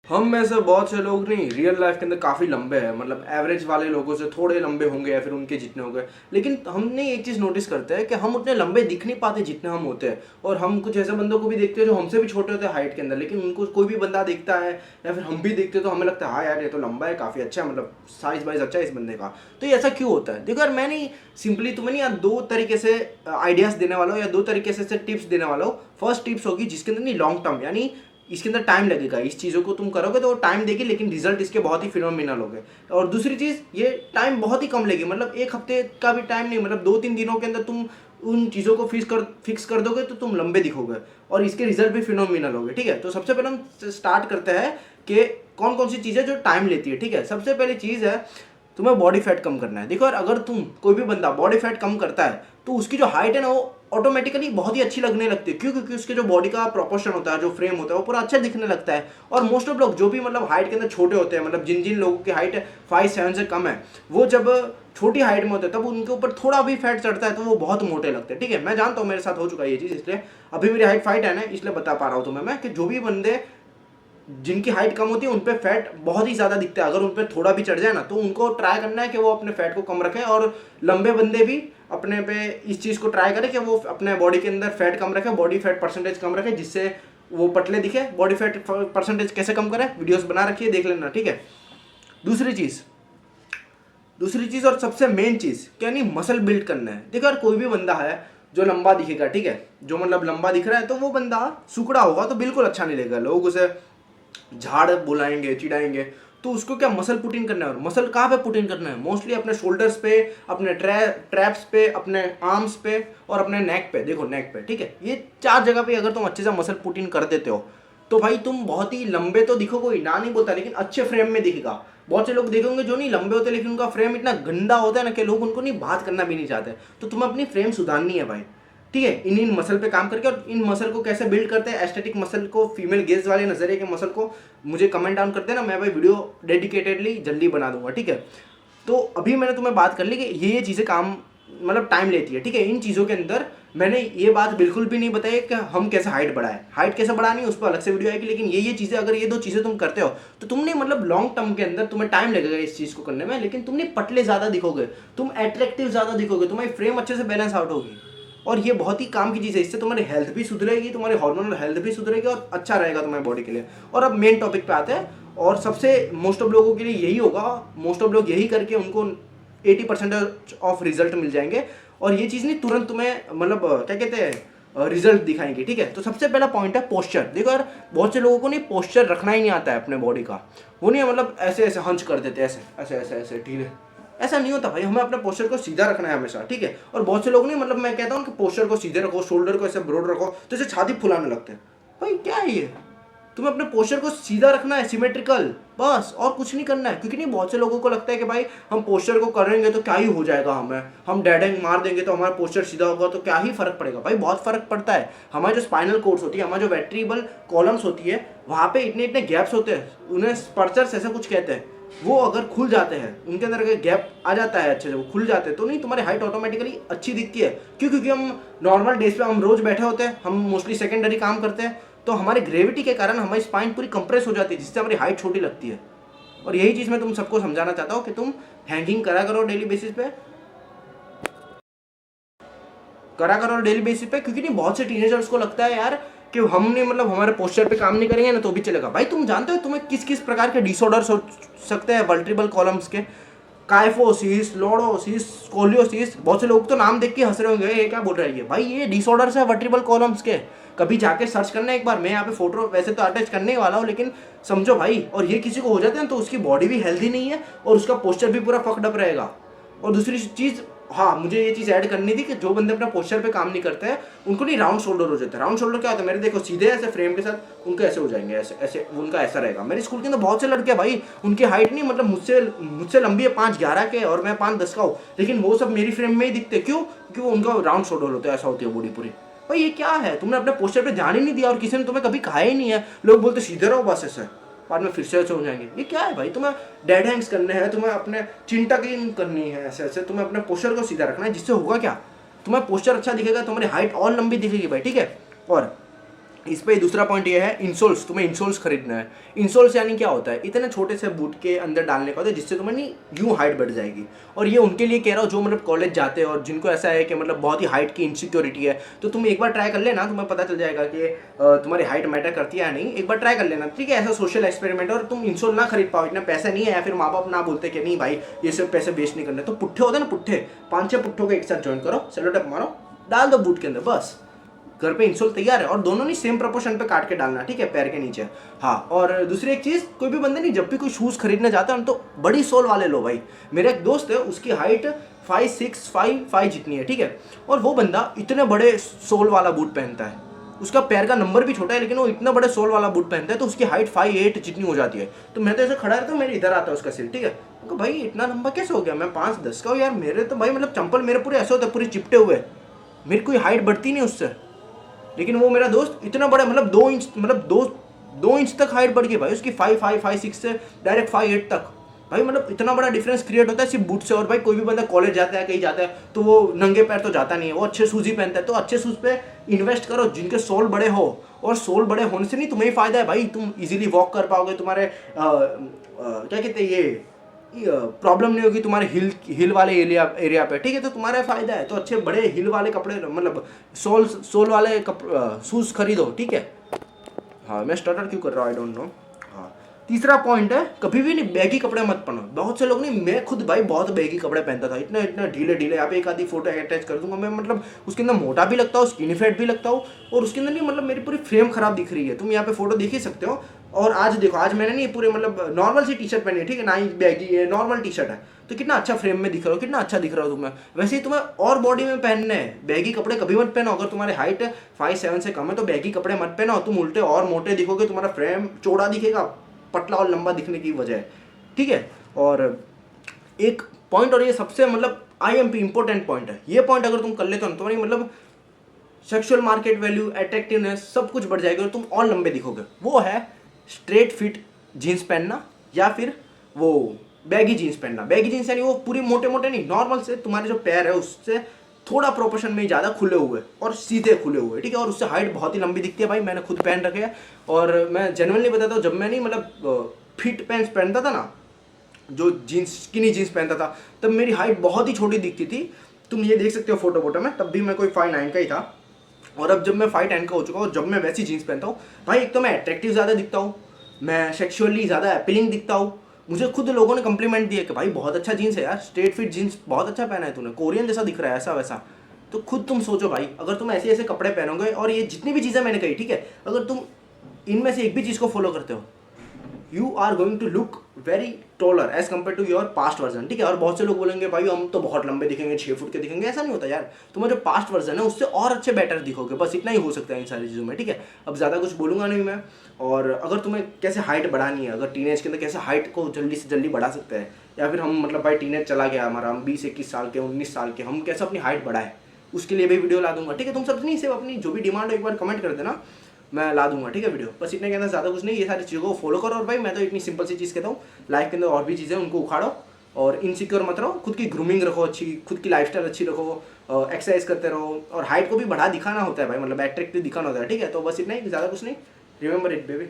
हम में से बहुत से लोग नहीं रियल लाइफ के अंदर काफ़ी लंबे हैं, मतलब एवरेज वाले लोगों से थोड़े लंबे होंगे या फिर उनके जितने होंगे। लेकिन हमने एक चीज़ नोटिस करते हैं कि हम उतने लंबे दिख नहीं पाते जितने हम होते हैं। और हम कुछ ऐसे बंदों को भी देखते हैं जो हमसे भी छोटे होते हैं हाइट के अंदर, लेकिन उनको कोई भी बंदा देखता है या फिर हम भी देखते हैं तो हमें लगता है हाँ यार ये तो लंबा है, काफ़ी अच्छा है, मतलब साइज वाइज अच्छा है इस बंदे का। तो ये ऐसा क्यों होता है? देखो यार, मैं नहीं सिंपली तुम्हें नहीं यार दो तरीके से आइडियाज़ देने वाला हूँ या दो तरीके से टिप्स देने वाला हूँ। फर्स्ट टिप्स होगी जिसके अंदर नहीं लॉन्ग टर्म, यानी इसके अंदर टाइम लगेगा, इस चीज़ों को तुम करोगे तो टाइम देगी लेकिन रिजल्ट इसके बहुत ही फिनोमिनल होंगे। और दूसरी चीज़, ये टाइम बहुत ही कम लेगी, मतलब एक हफ्ते का भी टाइम नहीं, मतलब 2-3 दिनों के अंदर तुम उन चीज़ों को फिक्स कर दोगे तो तुम लंबे दिखोगे और इसके रिजल्ट भी फिनोमिनल होंगे। ठीक है, तो सबसे पहले हम स्टार्ट करते हैं कि कौन कौन सी चीज़ें जो टाइम लेती है। ठीक है, सबसे पहली चीज़ है तुम्हें बॉडी फैट कम करना है। देखो यार, अगर तुम कोई भी बंदा बॉडी फैट कम करता है तो उसकी जो हाइट है ना वो ऑटोमेटिकली बहुत ही अच्छी लगने लगती है। क्यों? क्योंकि उसके जो बॉडी का प्रोपोर्शन होता है, जो फ्रेम होता है, वो पूरा अच्छा दिखने लगता है। और मोस्ट ऑफ लोग जो भी मतलब हाइट के अंदर छोटे होते हैं, मतलब जिन जिन लोगों की हाइट 5-7 से कम है, वो जब छोटी हाइट में होते हैं तब उनके ऊपर थोड़ा भी फैट चढ़ता है तो वो बहुत मोटे लगते हैं। ठीक है, मैं जानता हूँ, मेरे साथ हो चुका है ये चीज़, इसलिए अभी मेरी हाइट 5 है ना, इसलिए बता पा रहा हूँ तुम्हें मैं कि जो भी बंदे जिनकी हाइट कम होती है उन पे फैट बहुत ही ज़्यादा दिखता है। अगर उन पे थोड़ा भी चढ़ जाए ना तो उनको ट्राई करना है कि वो अपने फैट को कम रखें। और लंबे बंदे भी अपने पे इस चीज़ को ट्राई करें कि वो अपने बॉडी के अंदर फैट कम रखें, बॉडी फैट परसेंटेज कम रखें, जिससे वो पतले दिखे। बॉडी फैट परसेंटेज कैसे कम करें, वीडियोस बना रखी है, देख लेना। ठीक है, दूसरी चीज़ और सबसे मेन चीज़ क्या नहीं, मसल बिल्ड करना है। देखो यार, कोई भी बंदा है जो लंबा दिखेगा, ठीक है, जो मतलब लंबा दिख रहा है, तो वो बंदा सुकड़ा होगा तो बिल्कुल अच्छा नहीं लगेगा, लोग उसे झाड़ बुलाएंगे, चिढ़ाएंगे। तो उसको क्या मसल पुट इन करना है। और मसल कहाँ पे पुट इन करना है? मोस्टली अपने शोल्डर्स पे, अपने ट्रैप्स पे, अपने आर्म्स पे और अपने नेक पे। देखो नेक पे, ठीक है, ये 4 जगह पे अगर तुम अच्छे से मसल पुट इन कर देते हो तो भाई तुम बहुत ही लंबे तो दिखोगे ही, ना नहीं बोलता, लेकिन अच्छे फ्रेम में दिखेगा। बहुत से लोग देखेंगे जो नहीं लंबे होते लेकिन उनका फ्रेम इतना गंदा होता है ना कि लोग उनको नहीं बात करना भी नहीं चाहते। तो तुम्हें अपनी फ्रेम सुधारनी है भाई। ठीक है, इन मसल पे काम करके। और इन मसल को कैसे बिल्ड करते हैं, एस्थेटिक मसल को, फीमेल गेज वाले नजरिए के मसल को, मुझे कमेंट डाउन कर देना, मैं भाई वीडियो डेडिकेटेडली जल्दी बना दूंगा। ठीक है, तो अभी मैंने तुम्हें बात कर ली कि ये चीज़ें काम मतलब टाइम लेती है। ठीक है, इन चीज़ों के अंदर मैंने ये बात बिल्कुल भी नहीं बताई कि हम कैसे हाइट बढ़ाएं। हाइट कैसे बढ़ानी है उस पर अलग से वीडियो आएगी, लेकिन ये चीज़ें, अगर ये 2 चीज़ें तुम करते हो तो तुमने मतलब लॉन्ग टर्म के अंदर तुम्हें टाइम लगेगा इस चीज़ को करने में, लेकिन तुम नहीं पतले ज़्यादा दिखोगे, तुम अट्रैक्टिव ज़्यादा दिखोगे, तुम्हारी फ्रेम अच्छे से बैलेंस आउट होगी। और ये बहुत ही काम की चीज़ है, इससे तुम्हारी हेल्थ भी सुधरेगी, तुम्हारी हार्मोनल हेल्थ भी सुधरेगी और अच्छा रहेगा तुम्हारी बॉडी के लिए। और अब मेन टॉपिक पे आते हैं, और सबसे मोस्ट ऑफ लोगों के लिए यही होगा, मोस्ट ऑफ लोग यही करके उनको 80% ऑफ रिजल्ट मिल जाएंगे। और ये चीज़ नहीं तुरंत तुम्हें मतलब क्या कहते हैं रिजल्ट दिखाएंगे। ठीक है, तो सबसे पहला पॉइंट है पोस्चर। देखो यार, बहुत से लोगों को नहीं पोस्चर रखना ही नहीं आता है अपने बॉडी का। वो नहीं मतलब ऐसे ऐसे हंच कर देते, ऐसे ऐसे ऐसे ऐसे ढीले, ऐसा नहीं होता भाई। हमें अपने पोस्चर को सीधा रखना है हमेशा। ठीक है, और बहुत से लोग नहीं, मतलब मैं कहता हूँ कि पोस्चर को सीधे रखो, शोल्डर को ऐसे ब्रॉड रखो, तो इसे छाती फुलाने लगते हैं। भाई क्या है ये? तुम्हें अपने पोस्चर को सीधा रखना है, सिमेट्रिकल, बस, और कुछ नहीं करना है। क्योंकि नहीं, बहुत से लोगों को लगता है कि भाई हम पोस्चर को करेंगे तो क्या ही हो जाएगा, हम डेड हैंग मार देंगे तो हमारा पोस्चर सीधा होगा तो क्या ही फर्क पड़ेगा। भाई बहुत फर्क पड़ता है। हमारी जो स्पाइनल कोर्ड्स होती है, हमारी जो वर्टेब्रल कॉलम्स होती है, वहाँ पे इतने इतने गैप्स होते हैं, उन्हें स्पर्चर्स ऐसा कुछ कहते हैं। वो अगर खुल जाते हैं, उनके अंदर अगर गैप आ जाता है अच्छे से, वो खुल जाते हैं, तो नहीं तुम्हारी हाइट ऑटोमेटिकली अच्छी दिखती है। क्यों? क्योंकि हम नॉर्मल डेज पे हम रोज बैठे होते हैं, हम मोस्टली सेकेंडरी काम करते हैं, तो हमारी ग्रेविटी के कारण हमारी स्पाइन पूरी कंप्रेस हो जाती है, जिससे हमारी हाइट छोटी लगती है। और यही चीज़ मैं तुम सबको समझाना चाहता हूँ कि तुम हैंगिंग करा करो डेली बेसिस पे। क्योंकि नहीं, बहुत से टीनेजर्स को लगता है यार कि हमने मतलब हमारे पोस्चर पे काम नहीं करेंगे ना तो भी चलेगा। भाई तुम जानते हो तुम्हें किस किस प्रकार के डिसऑर्डर्स हो सकते हैं वर्टेब्रल कॉलम्स के? Kyphosis, lordosis, scoliosis. बहुत से लोग तो नाम देख के हंस रहे होंगे, ये क्या बोल रहा है ये? भाई ये डिसऑर्डर्स है वर्टेब्रल कॉलम्स के। कभी जाके सर्च करना एक बार, मैं यहाँ पे फोटो वैसे तो अटैच करने ही वाला हूँ, लेकिन समझो भाई। और ये किसी को हो जाते हैं तो उसकी बॉडी भी हेल्दी नहीं है और उसका पोस्चर भी पूरा फक्ड अप रहेगा। और दूसरी चीज़, हाँ मुझे ये चीज़ ऐड करनी थी कि जो बंदे अपना पोस्चर पे काम नहीं करते हैं उनको नहीं राउंड शोल्डर हो जाता है। राउंड शोल्डर क्या होता है? मेरे देखो सीधे ऐसे फ्रेम के साथ उनका ऐसे हो जाएंगे, ऐसे ऐसे उनका ऐसा रहेगा। मेरे स्कूल के अंदर बहुत से लड़के भाई, उनकी हाइट नहीं मतलब मुझसे लंबी है 5'11" के और मैं 5'10" का हूँ, लेकिन वो सब मेरी फ्रेम में ही दिखते। क्यों? क्योंकि वो उनका राउंड शोल्डर होता है, ऐसा होती है बॉडी पूरी। भाई ये क्या है? तुमने अपने पोस्चर पे ध्यान ही नहीं दिया और किसी ने तुम्हें कभी कहा ही नहीं है। लोग बोलते सीधे रहो बस, ऐसे बाद में फिर से ऐसे हो जाएंगे। ये क्या है भाई? तुम्हें डेड हैंग्स करने हैं, तुम्हें अपने चिन टकिंग करनी है, ऐसे ऐसे तुम्हें अपने पोस्चर को सीधा रखना है, जिससे होगा क्या, तुम्हारा पोस्चर अच्छा दिखेगा, तुम्हारी हाइट और लंबी दिखेगी भाई। ठीक है, और इस पे दूसरा पॉइंट ये है, इंसोल्स। तुम्हें इंसोल्स खरीदना है। इंसोल्स यानी क्या होता है, इतने छोटे से बूट के अंदर डालने का होता है जिससे तुम्हें नहीं यूं हाइट बढ़ जाएगी। और ये उनके लिए कह रहा हूँ जो मतलब कॉलेज जाते हैं और जिनको ऐसा है कि मतलब बहुत ही हाइट की इनसिक्योरिटी है, तो तुम एक बार ट्राई कर लेना, तुम्हें पता चल जाएगा कि तुम्हारी हाइट मैटर करती है या नहीं। एक बार ट्राई कर लेना, ठीक है, ऐसा सोशल एक्सपेरिमेंट। और तुम इंसोल ना खरीद पाओ, इतना पैसा नहीं है, या फिर माँ बाप ना बोलते कि नहीं भाई ये सब पैसे वेस्ट नहीं करने, तो पुट्ठे होते हैं ना, पुट्ठे 5-6 पुट्ठों को एक साथ ज्वाइन करो, सेलो टेप मारो, डाल दो बूट के अंदर, बस घर पे इंसोल तैयार है। और दोनों नहीं सेम प्रोपोर्शन पे काट के डालना, ठीक है, पैर के नीचे। हाँ, और दूसरी एक चीज़, कोई भी बंदे नहीं जब भी कोई शूज़ खरीदने जाता है तो बड़ी सोल वाले लो भाई। मेरा एक दोस्त है, उसकी हाइट 5'6", 5'5" जितनी है, ठीक है, और वो बंदा इतने बड़े सोल वाला बूट पहनता है। उसका पैर का नंबर भी छोटा है लेकिन वो इतना बड़े सोल वाला बूट पहनता है, तो उसकी हाइट 5'8" जितनी हो जाती है। तो मैं तो ऐसे खड़ा रहता हूँ, मेरे इधर आता है उसका सिर, ठीक है, तो भाई इतना लंबा कैसे हो गया, मैं 5'10" का हूँ यार, मेरे तो भाई मतलब चंपल मेरे पूरे ऐसे होते हैं, पूरे चिपटे हुए, मेरी कोई हाइट बढ़ती नहीं उससे। लेकिन वो मेरा दोस्त इतना बड़ा, मतलब 2 इंच, मतलब दो इंच तक हाइट बढ़ गई भाई उसकी, 5'6" से डायरेक्ट 5'8" तक। भाई मतलब इतना बड़ा डिफरेंस क्रिएट होता है सिर्फ बूट से। और भाई कोई भी बंदा कॉलेज जाता है, कहीं जाता है, तो वो नंगे पैर तो जाता नहीं है, वो अच्छे शूज ही पहनता है। तो अच्छे शूज पे इन्वेस्ट करो जिनके सोल बड़े हो, और सोल बड़े होने से नहीं तुम्हें ही फायदा है भाई, तुम इजीली वॉक कर पाओगे, तुम्हारे क्या कहते हैं ये प्रॉब्लम नहीं होगी तुम्हारे हिल वाले एरिया पे, ठीक है, तो तुम्हारा फायदा है। तो अच्छे बड़े हिल वाले कपड़े, मतलब सोल वाले शूज खरीदो, ठीक है। हाँ, मैं स्टार्टर क्यों कर रहा हूँ, आई डोंट नो। हाँ, तीसरा पॉइंट है, कभी भी नहीं बैगी कपड़े मत पहनो। बहुत से लोग नहीं, मैं खुद भाई बहुत बैगी कपड़े पहनता था, इतना इतना ढीले ढीले। यहाँ पे एक आधी फोटो अटैच कर दूंगा मैं, मतलब उसके अंदर मोटा भी लगता हूँ, स्किनी फैट भी लगता हूँ, और उसके अंदर नहीं मतलब मेरी पूरी फ्रेम खराब दिख रही है, तुम यहाँ पे फोटो देख ही सकते हो। और आज देखो, आज मैंने नहीं पूरे मतलब नॉर्मल सी टी शर्ट पहनी है, ठीक है, ना ही बैगी है, नॉर्मल टी शर्ट है, तो कितना अच्छा फ्रेम में दिख रहा हो, कितना अच्छा दिख रहा हो तुम्हें। वैसे ही तुम्हें और बॉडी में पहनने हैं, बैगी कपड़े कभी मत पहनो। अगर तुम्हारी हाइट 5'7" से कम है तो बैगी कपड़े मत पहनो, तुम उल्टे और मोटे दिखोगे, तुम्हारा फ्रेम चौड़ा दिखेगा, पतला और लंबा दिखने की वजह है, ठीक है। और एक पॉइंट, और ये सबसे मतलब IMP इंपॉर्टेंट पॉइंट है, ये पॉइंट अगर तुम कर लेते हो तो तुम्हारी मतलब सेक्सुअल मार्केट वैल्यू, अट्रैक्टिवनेस सब कुछ बढ़ जाएगी और तुम और लंबे दिखोगे। वो है स्ट्रेट फिट जीन्स पहनना, या फिर वो बैगी जीन्स पहनना। बैगी जीन्स यानी वो पूरी मोटे मोटे नहीं, नॉर्मल से तुम्हारे जो पैर है उससे थोड़ा प्रोपोर्शन में ही ज़्यादा खुले हुए और सीधे खुले हुए, ठीक है, और उससे हाइट बहुत ही लंबी दिखती है भाई, मैंने खुद पहन रखे हैं। और मैं जेन्युइनली बताता हूँ, जब मैं नहीं मतलब फिट पैंट्स पहनता था ना, जो जीन्स स्किनी जीन्स पहनता था, तब मेरी हाइट बहुत ही छोटी दिखती थी। तुम ये देख सकते हो फोटो में, तब भी मैं कोई 5'9" का ही था। और अब जब मैं 5'10" का हो चुका हूँ, जब मैं वैसी जीन्स पहनता हूँ भाई, एक तो मैं अट्रैक्टिव ज़्यादा दिखता हूँ, मैं सेक्सुअली ज़्यादा अपीलिंग दिखता हूँ। मुझे खुद लोगों ने कम्प्लीमेंट दिया कि भाई बहुत अच्छा जीन्स है यार, स्ट्रेट फिट जीन्स बहुत अच्छा पहना है तूने, कोरियन जैसा दिख रहा है, ऐसा वैसा। तो खुद तुम सोचो भाई, अगर तुम ऐसे ऐसे कपड़े पहनोगे, और ये जितनी भी चीज़ें मैंने कही, ठीक है, अगर तुम इनमें से एक भी चीज़ को फॉलो करते हो, you are going to look very taller as compare to your past version, ठीक है। और बहुत से लोग बोलेंगे भाई हम तो बहुत लंबे दिखेंगे, 6 फुट के दिखेंगे, ऐसा नहीं होता यार। तुम्हारा जो पास्ट वर्जन है उससे और अच्छे बेटर दिखोगे, बस इतना ही हो सकता है इन सारी चीज़ों में, ठीक है। अब ज़्यादा कुछ बोलूँगा नहीं मैं। और अगर तुम्हें कैसे हाइट बढ़ानी है, अगर टीनेज के अंदर कैसे हाइट को जल्दी से जल्दी बढ़ा सकते हैं, या फिर हम मतलब भाई टीनेज चला गया हमारा, हम 20-21 साल के, 19 साल के, हम कैसे अपनी हाइट बढ़ाए, उसके लिए भी वीडियो ला दूंगा, ठीक है। तुम सब नहीं, सिर्फ अपनी जो भी डिमांड है एक बार कमेंट कर देना, मैं ला दूंगा, ठीक है, वीडियो। बस इतने के अंदर ज़्यादा कुछ नहीं, ये सारी चीज़ों को फॉलो करो। और भाई मैं तो इतनी सिंपल सी चीज़ कहता हूँ, लाइफ के अंदर और भी चीज़ें उनको उखाड़ो, और इनसिक्योर मत रहो, खुद की ग्रूमिंग रखो अच्छी, खुद की लाइफस्टाइल अच्छी रखो, एक्सरसाइज करते रहो, और हाइट को भी बढ़ा दिखाना होता है भाई, मतलब एट्रैक्टिव दिखाना होता है, ठीक है। तो बस इतना ही, ज़्यादा कुछ नहीं। Remember it baby.